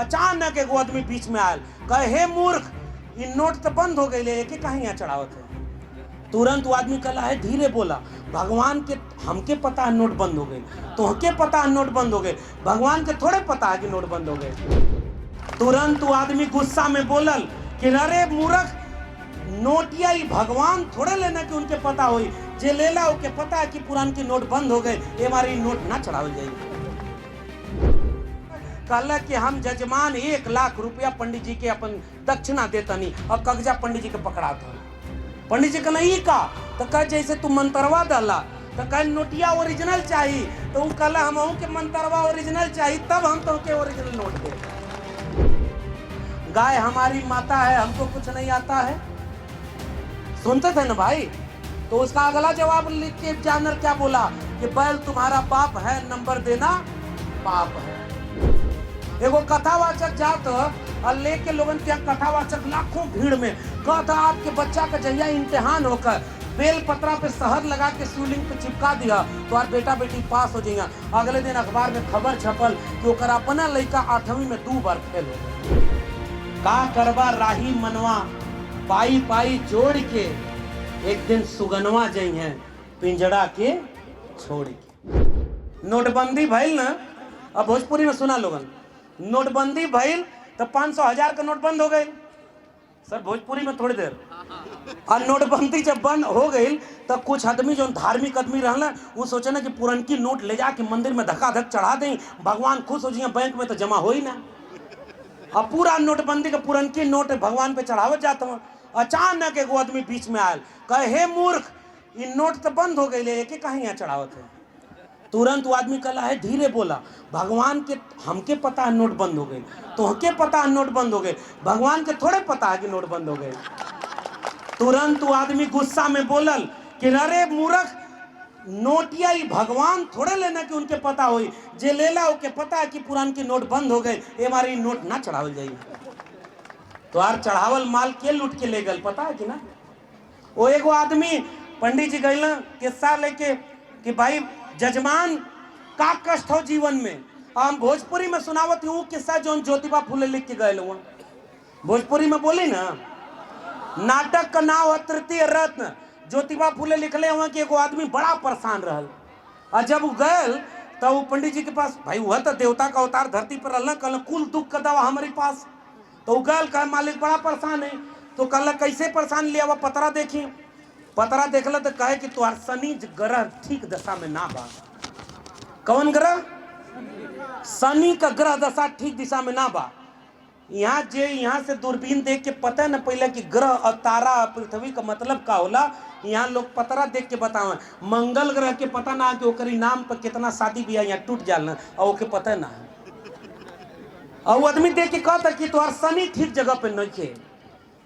अचानक एगो आदमी बीच में आयल, कहे हे मूर्ख, ये नोट तो बंद हो गई, लेके कहीं यहाँ चढ़ावत है। तुरंत वो आदमी कहला है धीरे बोला, भगवान के हमके पता है नोट बंद हो गए, तुहके पता है नोट बंद हो गए, भगवान के थोड़े पता है कि नोट बंद हो गए। तुरंत वो आदमी गुस्सा में बोलल कि अरे मूर्ख, नोटिया ही भगवान थोड़े लेना कि उनके पता होई, जे लेला ओके पता है कि पुरान की नोट बंद हो गए, ये हमारी नोट ना चढ़ावल जाएगी। कहला कि हम जजमान 1 लाख रुपया पंडित जी के अपन दक्षिणा देतनी, और कगजा पंडित जी के पकड़ा था। पंडित जी का नहीं का तो कह जैसे तू मंतरवा डाला तो कह नोटिया ओरिजिनल चाहिए, तो वो कहला हम के मंतरवा ओरिजिनल चाहिए, तब हम तो के ओरिजिनल नोट दे। गाय हमारी माता है, हमको कुछ नहीं आता है, सुनते थे ना भाई। तो उसका अगला जवाब लिख के एग्जामिनर क्या बोला कि बैल तुम्हारा बाप है, नंबर देना पाप है। एगो कथावाचक जात और लेके लोगन के कथावाचक लाखों भीड़ में कहता आपके बच्चा का जहिया इम्तिहान होकर बेल पत्रा पे शहद लगा के शिवलिंग पे चिपका दिया तो आज बेटा बेटी पास हो जाएगा। अगले दिन अखबार में खबर छपल कि ओकर अपना लड़का 8वीं में 2 बार फेल हो गया। का करबा राही मनवा पाई पाई जोड़ के, एक दिन सुगनवा जई हैं पिंजड़ा के छोड़ के। नोटबंदी भइल ना, अब भोजपुरी में सुना लोगन, नोटबंदी भइल तो 500,000 का नोट बंद हो गई। सर भोजपुरी में थोड़ी देर। और नोटबंदी जब बंद हो गई तो कुछ आदमी जो धार्मिक आदमी रहना वो सोचे ना कि पुरनकी नोट ले जाके मंदिर में धक्का-धक चढ़ा दें, भगवान खुश हो जाइए, बैंक में तो जमा हो ही ना। अब पूरा नोटबंदी का पुरनकी नोट भगवान पे चढ़ावत जाता हूँ। अचानक एगो आदमी बीच में आयल, कहे हे मूर्ख, ये नोट तो बंद हो गई, लेके कहीं यहाँ चढ़ावत है। तुरंत वो आदमी कहला है धीरे बोला, भगवान के हमके पता है नोट बंद हो गए, तुहके पता है नोट बंद हो गए, भगवान के थोड़े पता है कि नोट बंद हो गए। तुरंत वो आदमी गुस्सा में बोलल कि अरे मूर्ख, नोटिया ही भगवान थोड़े लेना कि उनके पता होई, जे लेला ओके पता है कि पुरान की नोट बंद हो गए, ये हमारी नोट ना चढ़ावल जाएगी। तो यार चढ़ावल माल के लूट के ले गल पता है कि ना। वो एगो आदमी पंडित जी गइल किस्सा लेके कि भाई जजमान का कष्ट हो जीवन में। हम भोजपुरी में सुनावत हूँ किस्सा जो ज्योतिबा फूले लिख के गए हुआ। भोजपुरी में बोली ना, नाटक का नाम है तृतीय रत्न। ज्योतिबा फूले लिखले हुआ कि एगो आदमी बड़ा परेशान रहल, और जब वो गए तो वो पंडित जी के पास, भाई वह तो देवता का अवतार धरती पर रहल, कल कुल दुख का दवा हमारे पास। तो वो गए कह मालिक बड़ा परेशान है। तो कल कैसे परेशान लिया, वह पतरा देखी, पतरा देखल तो कहे कि तुम्हार शनि ग्रह ठीक दशा में ना बा। कौन ग्रह? शनि का ग्रह दशा ठीक दिशा में ना बा। यहाँ जे यहाँ से दूरबीन देख के पता है ना पहले कि ग्रह और तारा और पृथ्वी का मतलब का होला। यहाँ लोग पतरा देख के बतावे, मंगल ग्रह के पता ना कि ओकरी नाम पर कितना शादी बियाह यहाँ टूट जाना और ओके पता ना है। और वो आदमी देख के कहता कि तुम्हार शनि ठीक जगह पे नहीं थे।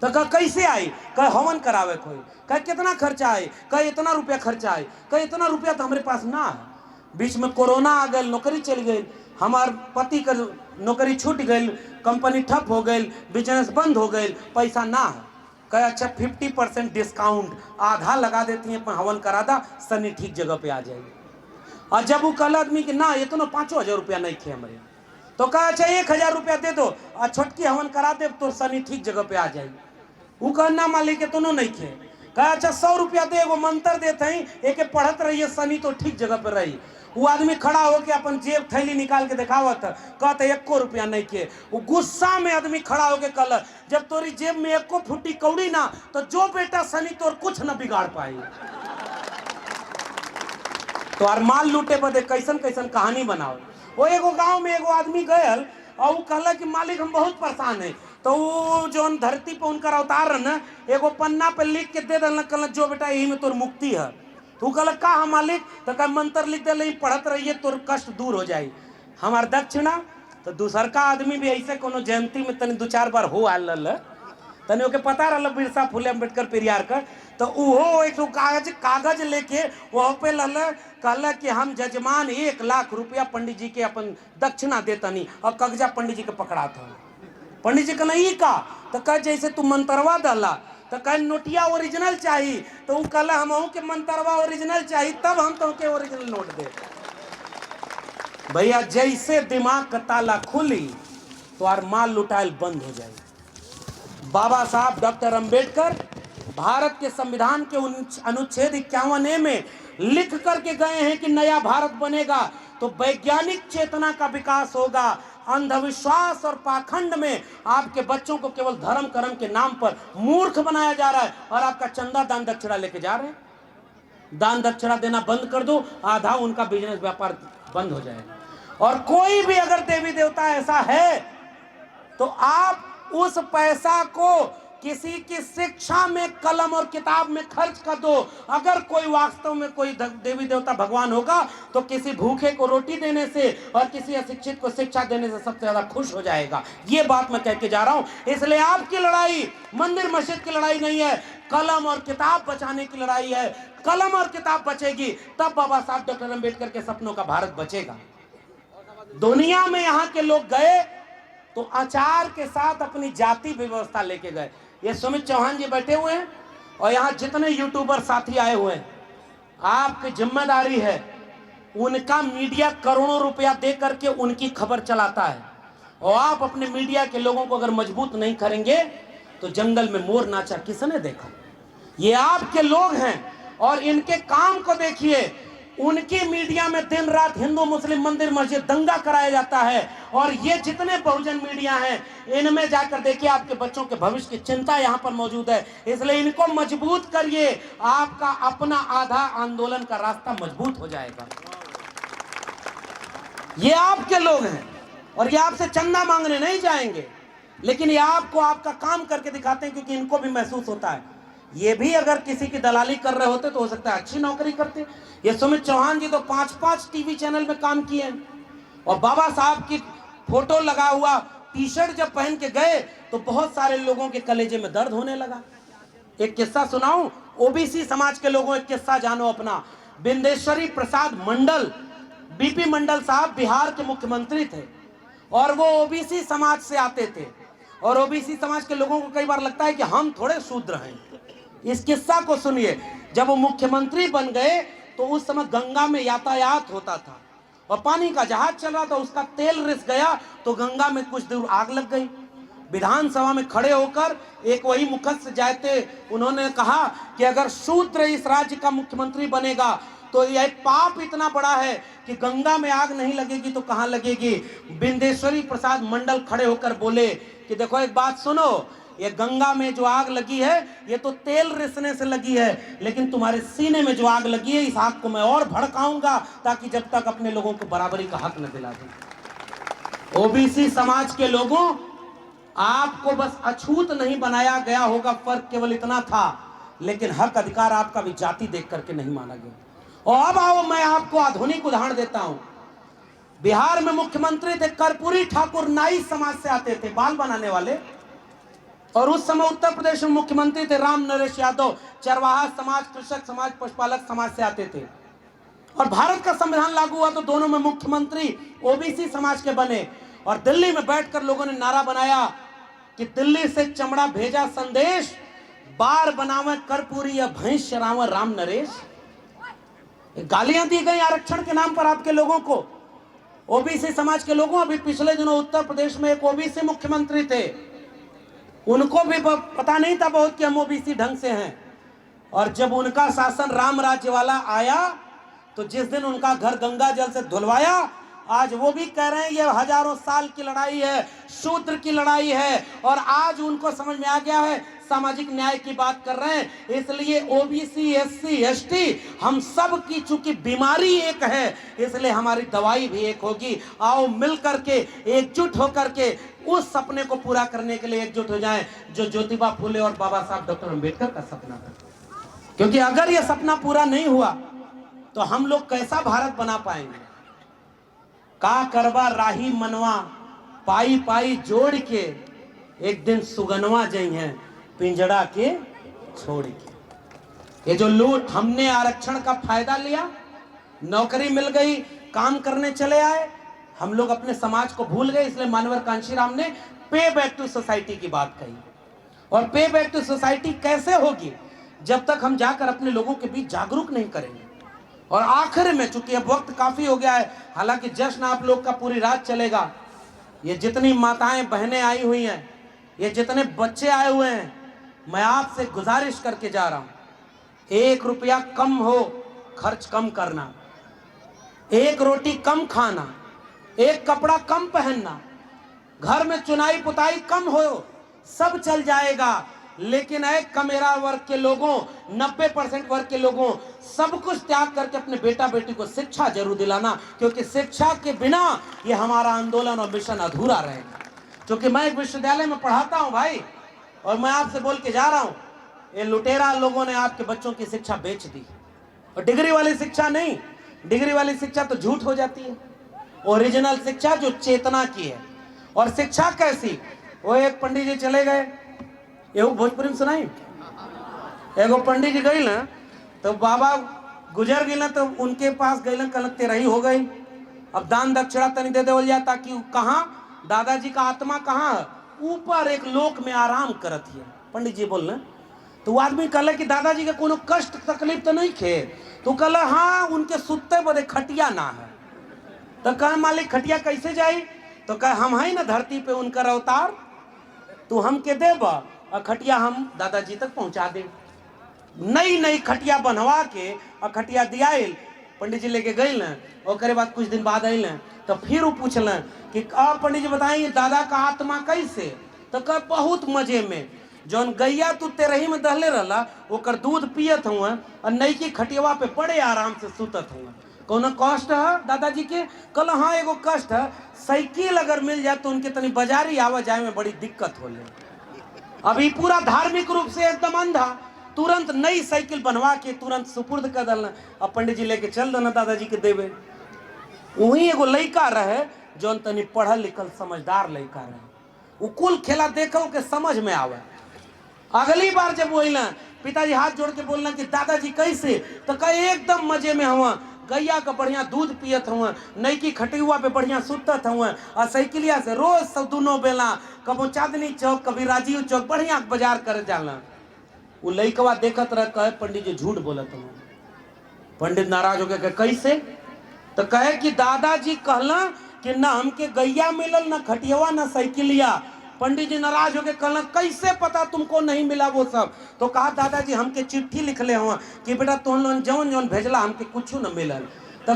तो कह कैसे आई, कह हवन करावे कोई, कह कितना खर्चा आए, कह इतना रुपया खर्चा आए, कह इतना रुपया तो हमारे पास ना है। बीच में कोरोना आ गई, नौकरी चल गई, हमार पति का नौकरी छूट गई, कंपनी ठप हो गई, बिजनेस बंद हो गई, पैसा ना है। कह अच्छा 50% डिस्काउंट आधा लगा देती हैं, हवन करा दा, शनि ठीक जगह पे आ जाएगी। और जब वो कल आदमी कि ना ये तो 5,000 रुपया नहीं थे हमारे, तो कहा अच्छा 1,000 रुपया दे दो और छोटकी हवन करा दे तो शनि ठीक जगह पे आ जाएगी। वो कहना मालिक के दोनों नहीं थे। कहा अच्छा 100 रुपया दे, एगो मंत्र देते हैं, एक पढ़त रहिए शनि तो ठीक जगह पे रही। वो आदमी खड़ा होके अपन जेब थैली निकाल के दिखावत, कहते 1 रुपया नहीं के। वो गुस्सा में आदमी खड़ा होके कहल, जब तोरी जेब में 1 फुट्टी कौड़ी ना तो जो बेटा शनि तोर कुछ न बिगाड़ पाई। तो और माल लूटे बदे कैसन कैसन कहानी बनाओ। वो एगो गांव में एगो आदमी गयल और वो कहला कि मालिक हम बहुत परेशान है। तो वो जो धरती पे उनका अवतार है ना, एगो पन्ना पे लिख के दे दिल, कहल जो बेटा यही में तोर मुक्ति है। तू कहल का हम मालिक, तो कह मंत्र लिख दे, पढ़त रहिए तोर कष्ट दूर हो जाए हमार दक्षिणा। तो दूसर का आदमी भी ऐसे कोनो जयंती में तनी 2-4 बार हो आल, तनी ओके पता रहा बिरसा फुले अम्बेडकर पेरियार का। तो वो एक कागज लेके वह पे लल, कहला कि हम जजमान 1 लाख रुपया पंडित जी के अपन दक्षिणा देतनी, और कगजा पंडित जी के पकड़ा था। पंडित जी का नहीं का तो कह जैसे तू मंतरवा डाला, तो कह नोटिया ओरिजिनल चाहिए, तो वो कहला हम के मंतरवा ओरिजिनल चाहिए, तब हम तो के ओरिजिनल नोट दे। भैया जैसे दिमाग का ताला खुली तो और माल लुटाइल बंद हो जाएगी। बाबा साहब डॉक्टर अंबेडकर भारत के संविधान के अनुच्छेद 51A में लिख करके गए हैं कि नया भारत बनेगा तो वैज्ञानिक चेतना का विकास होगा, अंधविश्वास और पाखंड में आपके बच्चों को केवल धर्म कर्म के नाम पर मूर्ख बनाया जा रहा है और आपका चंदा दान दक्षिणा लेके जा रहे हैं। दान दक्षिणा देना बंद कर दो, आधा उनका बिजनेस व्यापार बंद हो जाएगा। और कोई भी अगर देवी देवता ऐसा है तो आप उस पैसा को किसी की शिक्षा में, कलम और किताब में खर्च कर दो। अगर कोई वास्तव में कोई देवी देवता भगवान होगा तो किसी भूखे को रोटी देने से और किसी अशिक्षित को शिक्षा देने से सबसे ज्यादा खुश हो जाएगा। ये बात मैं कह के जा रहा हूं। इसलिए आपकी लड़ाई मंदिर मस्जिद की लड़ाई नहीं है, कलम और किताब बचाने की लड़ाई है। कलम और किताब बचेगी तब बाबा साहब डॉक्टर अंबेडकर के सपनों का भारत बचेगा। दुनिया में यहाँ के लोग गए तो आचार के साथ अपनी जाति व्यवस्था लेके गए। ये सुमित चौहान जी बैठे हुए हैं और यहाँ जितने यूट्यूबर साथी आए हुए हैं, आपकी जिम्मेदारी है, उनका मीडिया करोड़ों रुपया दे करके उनकी खबर चलाता है और आप अपने मीडिया के लोगों को अगर मजबूत नहीं करेंगे तो जंगल में मोर नाचा किसने देखा। ये आपके लोग हैं और इनके काम को देखिए। उनकी मीडिया में दिन रात हिंदू मुस्लिम मंदिर मस्जिद दंगा कराया जाता है और ये जितने बहुजन मीडिया हैं इनमें जाकर देखिए आपके बच्चों के भविष्य की चिंता यहां पर मौजूद है। इसलिए इनको मजबूत करिए, आपका अपना आधा आंदोलन का रास्ता मजबूत हो जाएगा। ये आपके लोग हैं और ये आपसे चंदा मांगने नहीं जाएंगे, लेकिन ये आपको आपका काम करके दिखाते हैं क्योंकि इनको भी महसूस होता है। ये भी अगर किसी की दलाली कर रहे होते तो हो सकता है अच्छी नौकरी करते। ये सुमित चौहान जी तो 5-5 टीवी चैनल में काम किए और बाबा साहब की फोटो लगा हुआ टी शर्ट जब पहन के गए तो बहुत सारे लोगों के कलेजे में दर्द होने लगा। एक किस्सा सुनाऊं, ओबीसी समाज के लोगों, एक किस्सा जानो अपना। बिंदेश्वरी प्रसाद मंडल, बीपी मंडल साहब बिहार के मुख्यमंत्री थे और वो ओबीसी समाज से आते थे और ओबीसी समाज के लोगों को कई बार लगता है कि हम थोड़े शूद्र हैं। इस किस्सा को सुनिए। जब वो मुख्यमंत्री बन गए तो उस समय गंगा में यातायात होता था और पानी का जहाज चल रहा था, उसका तेल रिस गया तो गंगा में कुछ दूर आग लग गई। विधानसभा में खड़े होकर एक वही मुखस्थ जाते, उन्होंने कहा कि अगर शूद्र इस राज्य का मुख्यमंत्री बनेगा तो यह पाप इतना बड़ा है कि गंगा में आग नहीं लगेगी तो कहां लगेगी। बिंदेश्वरी प्रसाद मंडल खड़े होकर बोले कि देखो एक बात सुनो, ये गंगा में जो आग लगी है ये तो तेल रिसने से लगी है, लेकिन तुम्हारे सीने में जो आग लगी है इस आग को मैं और भड़काऊंगा ताकि जब तक अपने लोगों को बराबरी का हक न दिला दूं। ओबीसी समाज के लोगों, आपको बस अछूत नहीं बनाया गया होगा, फर्क केवल इतना था, लेकिन हक अधिकार आपका भी जाति देख करके नहीं माना गया। और अब आओ मैं आपको आधुनिक उदाहरण देता हूं। बिहार में मुख्यमंत्री थे कर्पूरी ठाकुर, नाई समाज से आते थे, बाल बनाने वाले। और उस समय उत्तर प्रदेश में मुख्यमंत्री थे राम नरेश यादव, चरवाहा समाज, कृषक समाज, पशुपालक समाज से आते थे। और भारत का संविधान लागू हुआ तो दोनों में मुख्यमंत्री ओबीसी समाज के बने और दिल्ली में बैठकर लोगों ने नारा बनाया कि दिल्ली से चमड़ा भेजा संदेश, बार बनावे कर्पूरी या भैंस चरावे राम नरेश। गालियां दी गई आरक्षण के नाम पर आपके लोगों को, ओबीसी समाज के लोगों। अभी पिछले दिनों उत्तर प्रदेश में एक ओबीसी मुख्यमंत्री थे, उनको भी पता नहीं था बहुत कि हम ओबीसी ढंग से हैं। और जब उनका शासन राम राज्य वाला आया तो जिस दिन उनका घर गंगा जल से धुलवाया, आज वो भी कह रहे हैं ये हजारों साल की लड़ाई है, शूद्र की लड़ाई है। और आज उनको समझ में आ गया है, सामाजिक न्याय की बात कर रहे हैं। इसलिए ओबीसी, एससी, एसटी हम सब की चूंकि बीमारी एक है, इसलिए हमारी दवाई भी एक होगी। आओ मिल करके एकजुट होकर के उस सपने को पूरा करने के लिए एकजुट हो जाएं जो ज्योतिबा फुले और बाबा साहब डॉक्टर अंबेडकर का सपना था। क्योंकि अगर यह सपना पूरा नहीं हुआ तो हम लोग कैसा भारत बना पाएंगे। का करवा राही मनवा, पाई पाई जोड़ के एक दिन सुगनवा जई हैं पिंजड़ा के छोड़ के। ये जो लूट, हमने आरक्षण का फायदा लिया, नौकरी मिल गई, काम करने चले आए, हम लोग अपने समाज को भूल गए। इसलिए मानवर कांशीराम ने पे बैक टू सोसाइटी की बात कही। और पे बैक टू सोसाइटी कैसे होगी जब तक हम जाकर अपने लोगों के बीच जागरूक नहीं करेंगे। और आखिर में, चूंकि अब वक्त काफी हो गया है, हालांकि जश्न आप लोग का पूरी रात चलेगा, ये जितनी माताएं बहनें आई हुई हैं, ये जितने बच्चे आए हुए हैं, मैं आपसे गुजारिश करके जा रहा हूं, 1 रुपया कम हो खर्च कम करना, 1 रोटी कम खाना, 1 कपड़ा कम पहनना, घर में चुनाई पुताई कम हो, सब चल जाएगा। लेकिन एक कमेरा वर्ग के लोगों, 90% वर्ग के लोगों, सब कुछ त्याग करके अपने बेटा बेटी को शिक्षा जरूर दिलाना, क्योंकि शिक्षा के बिना ये हमारा आंदोलन और मिशन अधूरा रहेगा। क्योंकि मैं एक विश्वविद्यालय में पढ़ाता हूं भाई, और मैं आपसे बोल के जा रहा हूं, ये लुटेरा लोगों ने आपके बच्चों की शिक्षा बेच दी। और डिग्री वाली शिक्षा नहीं, डिग्री वाली शिक्षा तो झूठ हो जाती है। ओरिजिनल शिक्षा जो चेतना की है। और शिक्षा कैसी, वो एक पंडित जी चले गए, एगो भोजपुरी में सुनाई, एगो पंडित जी गई ना, तो बाबा गुजर गई ना, तो उनके पास गई ना, कल तेरही हो गई, अब दान दक्षिणा तनी दे देवल जाए, ताकि कहाँ दादाजी का आत्मा कहाँ है, ऊपर एक लोक में आराम करत है। पंडित जी बोल, तो वो आदमी कहले कि दादाजी के कोनो कष्ट तकलीफ तो नहीं खे, तो कहले हाँ उनके सुते बदे खटिया ना है। तो कहे मालिक खटिया कैसे जाई, तो कहे हम है ना धरती पे उनकर अवतार, तू हमके देब और खटिया हम दादाजी तक पहुंचा दे। नई नई खटिया बनवा के और खटिया दियाइल, पंडित जी लेके गई न, और बाद कुछ दिन बाद आइल, तो फिर वो पूछल कि अब पंडित जी बताइए दादा का आत्मा कैसे, तो कह बहुत मजे में, जौन गैया तू तेरही में दहले रहला ओकर दूध पियत हुआ और नई की खटियावा पे बड़े आराम से सुतत हुआ। कौन कष्ट है दादाजी के, कल हाँ एगो कष्ट है, साइकिल अगर मिल जाए तो उनके तनी बाजारी आवा जाए में बड़ी दिक्कत हो ले। अभी पूरा धार्मिक रूप से एकदम अंधा, तुरंत नई साइकिल बनवा के तुरंत सुपुर्द कर दलना, अब पंडित जी लेके चल देना दादाजी के देवे। वही एगो लड़का रहे जौन तनी पढ़ल लिखल समझदार लड़का रहे, वो कुल खेला देखो के समझ में आवे। अगली बार जब वो अला, पिताजी हाथ जोड़ के बोलना कि दादाजी कैसे, तो कहे एकदम मजे में हुआ, गैया का बढ़िया दूध पियत हुआ, नई की खटियुआ पे बढ़िया सुतत हुआ, और साइकिलिया से रोज सब दोनों बेला, कबो चांदनी चौक कभी राजीव चौक बढ़िया बाजार कर जाना। वो लइकवा देखत रह, कहे पंडित जी झूठ बोलत हुआ। पंडित नाराज हो गए, कैसे, तो कहे कि दादाजी कहला कि ना हमके गैया मिलल, ना खटियावा, ना साइकिलिया। पंडित जी नाराज हो गए, कहना कैसे पता तुमको नहीं मिला वो सब, तो कहा दादाजी हमके चिट्ठी लिखले हुआ कि बेटा तुम लोग जौन जौन भेजला हमके कुछ न मिलल। तो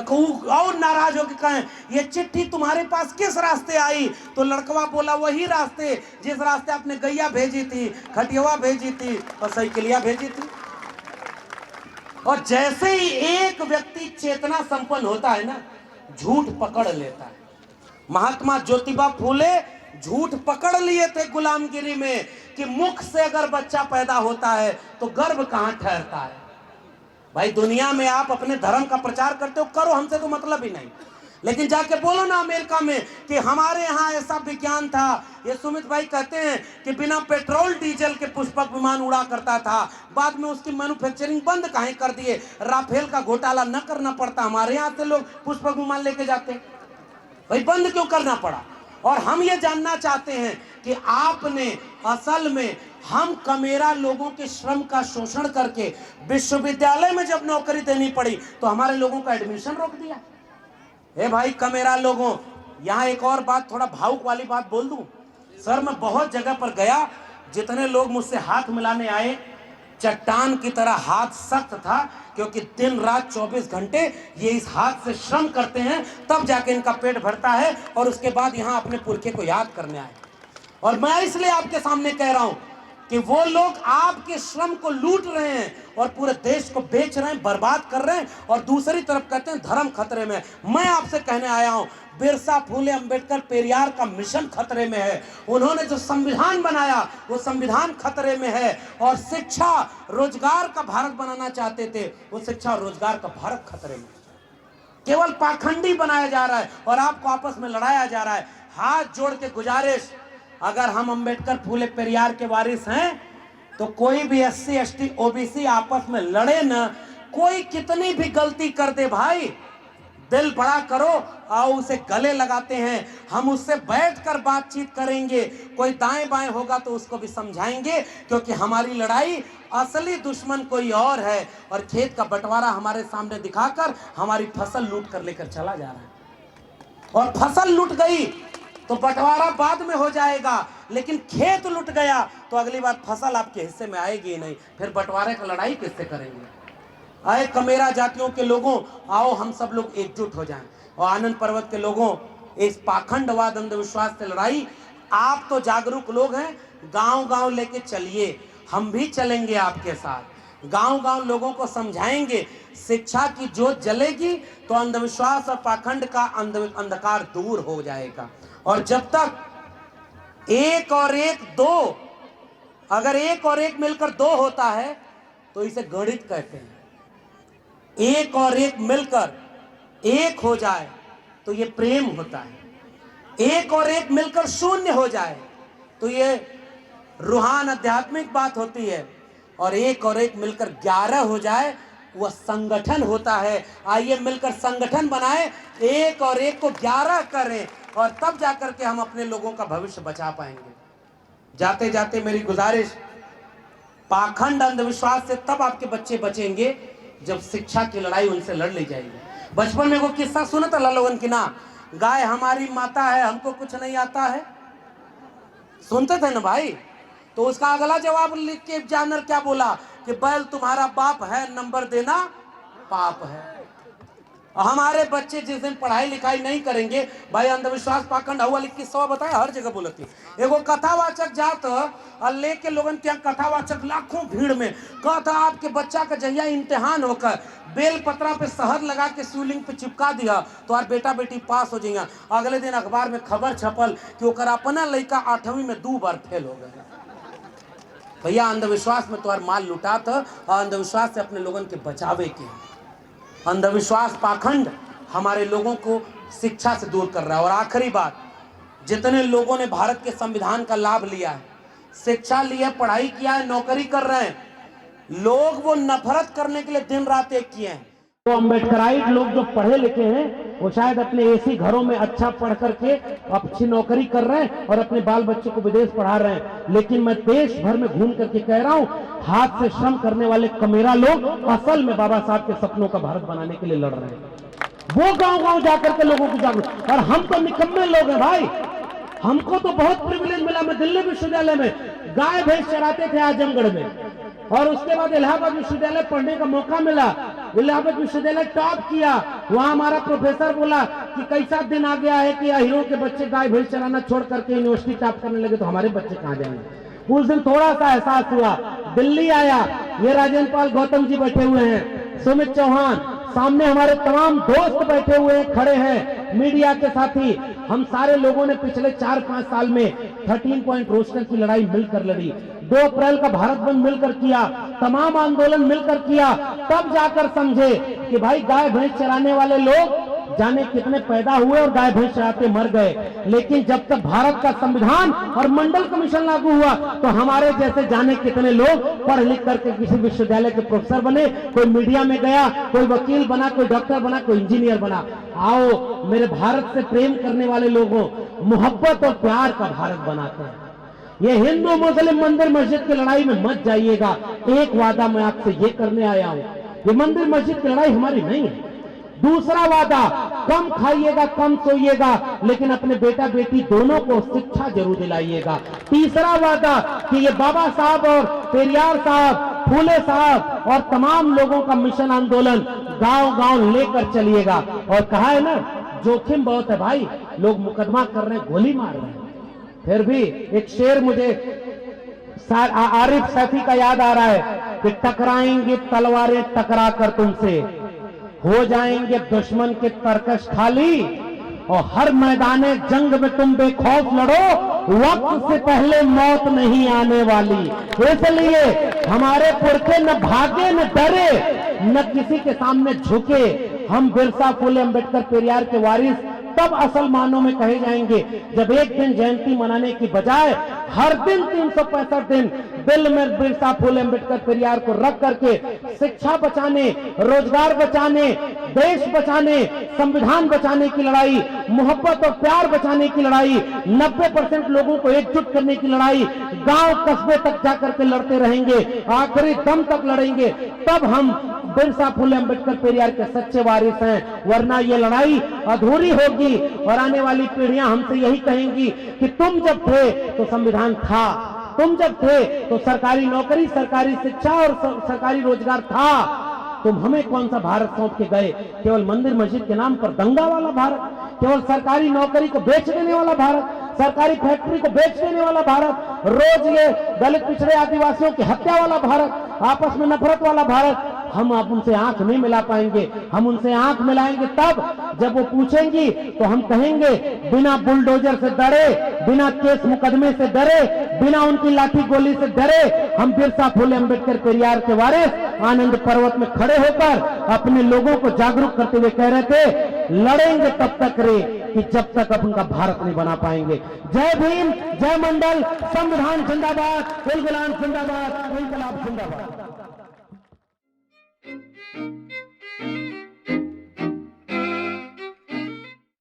और नाराज हो के कहे ये चिट्ठी तुम्हारे पास किस रास्ते आई, तो लड़कवा बोला वही रास्ते जिस रास्ते आपने गैया भेजी थी, खटियावा भेजी थी और साइकिलिया भेजी थी। और जैसे ही एक व्यक्ति चेतना संपन्न होता है ना, झूठ पकड़ लेता है। महात्मा ज्योतिबा फूले झूठ पकड़ लिए थे गुलामगिरी में कि मुख से अगर बच्चा पैदा होता है तो गर्भ कहां ठहरता है। भाई दुनिया में आप अपने धर्म का प्रचार करते हो, करो, हमसे तो मतलब ही नहीं, लेकिन जाके बोलो ना अमेरिका में कि हमारे यहाँ ऐसा विज्ञान था। ये सुमित भाई कहते हैं कि बिना पेट्रोल डीजल के पुष्पक विमान उड़ा करता था, बाद में उसकी मैन्युफैक्चरिंग बंद काहे कर दिए, राफेल का घोटाला न करना पड़ता, हमारे यहाँ से लोग पुष्पक विमान लेके जाते, भाई बंद क्यों करना पड़ा। और हम ये जानना चाहते हैं कि आपने असल में हम कमेरा लोगों के श्रम का शोषण करके विश्वविद्यालय में जब नौकरी देनी पड़ी तो हमारे लोगों का एडमिशन रोक दिया। हे भाई कमेरा लोगों, यहाँ एक और बात, थोड़ा भावुक वाली बात बोल दूं। सर मैं बहुत जगह पर गया, जितने लोग मुझसे हाथ मिलाने आए, चट्टान की तरह हाथ सख्त था, क्योंकि दिन रात 24 घंटे ये इस हाथ से श्रम करते हैं, तब जाके इनका पेट भरता है और उसके बाद यहाँ अपने पुरखे को याद करने आए। और मैं इसलिए आपके सामने कह रहा हूं कि वो लोग आपके श्रम को लूट रहे हैं और पूरे देश को बेच रहे हैं, बर्बाद कर रहे हैं, और दूसरी तरफ कहते हैं धर्म खतरे में। मैं आपसे कहने आया हूं, बिरसा फुले अंबेडकर पेरियार का मिशन खतरे में है। उन्होंने जो संविधान बनाया वो संविधान खतरे में है, और शिक्षा रोजगार का भारत बनाना चाहते थे, वो शिक्षा और रोजगार का भारत खतरे में। केवल पाखंडी बनाया जा रहा है और आपको आपस में लड़ाया जा रहा है। हाथ जोड़ के गुजारिश, अगर हम अंबेडकर फुले पेरियार के वारिस हैं तो कोई भी SC ST OBC आपस में लड़े न, कोई कितनी भी गलती कर दे भाई, दिल बड़ा करो और उसे गले लगाते हैं। हम उससे बैठकर बातचीत करेंगे, कोई दाएं बाएं होगा तो उसको भी समझाएंगे, क्योंकि हमारी लड़ाई असली दुश्मन कोई और है, और खेत का बंटवारा हमारे सामने दिखाकर हमारी फसल लूट कर लेकर चला जा रहा है। और फसल लूट गई तो बंटवारा बाद में हो जाएगा, लेकिन खेत लुट गया तो अगली बार फसल आपके हिस्से में आएगी नहीं, फिर बंटवारे का लड़ाई किससे करेंगे? आए कमेरा जातियों के लोगों, आओ हम सब लोग एकजुट हो जाएं और आनंद पर्वत के लोगों, इस पाखंडवाद अंधविश्वास से लड़ाई, आप तो जागरूक लोग हैं, गांव-गांव लेके चलिए, हम भी चलेंगे आपके साथ, गांव-गांव लोगों को समझाएंगे, शिक्षा की जोत जलेगी तो अंधविश्वास और पाखंड का अंधकार दूर हो जाएगा। और जब तक एक और एक दो, अगर एक और एक मिलकर दो होता है तो इसे गणित कहते हैं। एक और एक मिलकर एक हो जाए तो ये प्रेम होता है, एक और एक मिलकर शून्य हो जाए तो ये रूहान आध्यात्मिक बात होती है, और एक मिलकर 11 हो जाए वह संगठन होता है। आइए मिलकर संगठन बनाए, एक और एक को 11 करें और तब जाकर के हम अपने लोगों का भविष्य बचा पाएंगे। जाते जाते मेरी गुजारिश, पाखंड अंधविश्वास से तब आपके बच्चे बचेंगे जब शिक्षा की लड़ाई उनसे लड़ ली जाएगी। बचपन में वो किस्सा सुना था लालोगन की ना, गाय हमारी माता है हमको कुछ नहीं आता है, सुनते थे ना भाई? तो उसका अगला जवाब लिख के एग्जामिनर क्या बोला कि बैल तुम्हारा बाप है, नंबर देना पाप है। हमारे बच्चे जिस दिन पढ़ाई लिखाई नहीं करेंगे, भाई अंधविश्वास पाखंड हुआ लिख के 100 बताया, हर जगह बोलती। एगो कथावाचक जात और लेके लोगन क्या कथावाचक लाखों भीड़ में कहता आपके बच्चा का जहिया इम्तिहान होकर बेल पत्रा पे शहद लगा के शिवलिंग पे चिपका दिया तो और बेटा बेटी पास हो जाएगा। अगले दिन अखबार में खबर छपल कि ओकर अपना लड़का 8वीं में 2 बार फेल हो गया। भैया अंधविश्वास में तुम्हार माल लुटा था और अंधविश्वास से अपने लोगों के बचावे के। अंधविश्वास पाखंड हमारे लोगों को शिक्षा से दूर कर रहा है। और आखिरी बात, जितने लोगों ने भारत के संविधान का लाभ लिया है, शिक्षा लिया, पढ़ाई किया है, नौकरी कर रहे हैं, लोग वो नफरत करने के लिए दिन रात एक किए हैं। तो अम्बेडकराइट लोग जो पढ़े लिखे हैं वो शायद अपने एसी घरों में अच्छा पढ़ करके अच्छी नौकरी कर रहे हैं और अपने बाल बच्चों को विदेश पढ़ा रहे हैं। लेकिन मैं देश भर में घूम करके कह रहा हूं, हाथ से श्रम करने वाले कमेरा लोग असल में बाबा साहब के सपनों का भारत बनाने के लिए लड़ रहे हैं। वो गांव-गांव जाकर के लोगों को जागरूक, और हम तो निकम्मे लोग हैं भाई। हमको तो बहुत प्रिविलेज मिला। मैं दिल्ली विश्वविद्यालय में गाय भैंस चराते थे आजमगढ़ में, और उसके बाद इलाहाबाद विश्वविद्यालय पढ़ने का मौका मिला। इलाहाबाद विश्वविद्यालय टॉप किया। वहां हमारा प्रोफेसर बोला कि कैसा दिन आ गया है कि हीरो के बच्चे गाय भैंस चराना छोड़ करके यूनिवर्सिटी टॉप करने लगे, तो हमारे बच्चे कहां जाएंगे। उस दिन थोड़ा सा एहसास हुआ। दिल्ली आया, ये राजेंद्र पाल गौतम जी बैठे हुए हैं, सुमित चौहान, सामने हमारे तमाम दोस्त बैठे हुए हैं, खड़े हैं, मीडिया के साथी। हम सारे लोगों ने पिछले 4-5 साल में 13 पॉइंट रोस्टर की लड़ाई मिलकर लड़ी। 2 अप्रैल का भारत बंद मिलकर किया, तमाम आंदोलन मिलकर किया। तब जाकर समझे कि भाई गाय भैंस चराने वाले लोग जाने कितने पैदा हुए और गाय भैंस चराते मर गए। लेकिन जब तक भारत का संविधान और मंडल कमीशन लागू हुआ तो हमारे जैसे जाने कितने लोग पढ़ लिख करके किसी विश्वविद्यालय के प्रोफेसर बने, कोई मीडिया में गया, कोई वकील बना, कोई डॉक्टर बना, कोई इंजीनियर बना। आओ मेरे भारत से प्रेम करने वाले लोगों, मोहब्बत और प्यार का भारत बनाते हैं। ये हिंदू मुस्लिम मंदिर मस्जिद की लड़ाई में मत जाइएगा। एक वादा मैं आपसे ये करने आया हूं, ये मंदिर मस्जिद की लड़ाई हमारी नहीं है। दूसरा वादा, कम खाइएगा, कम सोइएगा, लेकिन अपने बेटा बेटी दोनों को शिक्षा जरूर दिलाइएगा। तीसरा वादा कि ये बाबा साहब और पेरियार साहब, फूले साहब और तमाम लोगों का मिशन आंदोलन गांव-गांव लेकर चलिएगा। और कहा है ना, जोखिम बहुत है भाई, लोग मुकदमा कर रहे हैं, गोली मार रहे हैं। फिर भी एक शेर मुझे आरिफ सैफी का याद आ रहा है कि टकराएंगे तलवारें टकरा कर तुमसे, हो जाएंगे दुश्मन के तरकश खाली, और हर मैदाने जंग में तुम बेखौफ लड़ो, वक्त से पहले मौत नहीं आने वाली। इसलिए हमारे पुरखे न भागे न डरे, न किसी के सामने झुके। हम बिरसा, फूले, अम्बेडकर, पेरियार के वारिस तब असल मानों में कहे जाएंगे जब एक दिन जयंती मनाने की बजाय हर दिन 365 दिन दिल में बिरसा फुले अम्बेडकर पेरियार को रख करके शिक्षा बचाने, रोजगार बचाने, देश बचाने, संविधान बचाने की लड़ाई, मोहब्बत और प्यार बचाने की लड़ाई, 90% लोगों को एकजुट करने की लड़ाई गांव कस्बे तक जाकर के लड़ते रहेंगे, आखिरी दम तक लड़ेंगे। तब हम बिरसा फुले अम्बेडकर पेरियार के सच्चे वारिस हैं, वरना ये लड़ाई अधूरी होगी और आने वाली पीढ़ियां हमसे यही कहेंगी कि तुम जब थे तो संविधान था, तुम जब थे तो सरकारी नौकरी, सरकारी शिक्षा और सरकारी रोजगार था, तुम हमें कौन सा भारत सौंप के गए? केवल मंदिर मस्जिद के नाम पर दंगा वाला भारत, केवल सरकारी नौकरी को बेच देने वाला भारत, सरकारी फैक्ट्री को बेच देने वाला भारत, रोज ये दलित पिछड़े आदिवासियों की हत्या वाला भारत, आपस में नफरत वाला भारत। हम आप उनसे आंख नहीं मिला पाएंगे। हम उनसे आंख मिलाएंगे तब जब वो पूछेंगी तो हम कहेंगे बिना बुलडोजर से डरे, बिना केस मुकदमे से डरे, बिना उनकी लाठी गोली से डरे, हम बिरसा फुले अम्बेडकर पेरियार के वारिस आनंद पर्वत में खड़े होकर अपने लोगों को जागरूक करते हुए कह रहे थे, लड़ेंगे तब तक रे कि जब तक अपन का भारत नहीं बना पाएंगे। जय भीम, जय मंडल, संविधान जिंदाबाद, इल्गुलान जिंदाबाद, इनकलाब जिंदाबाद।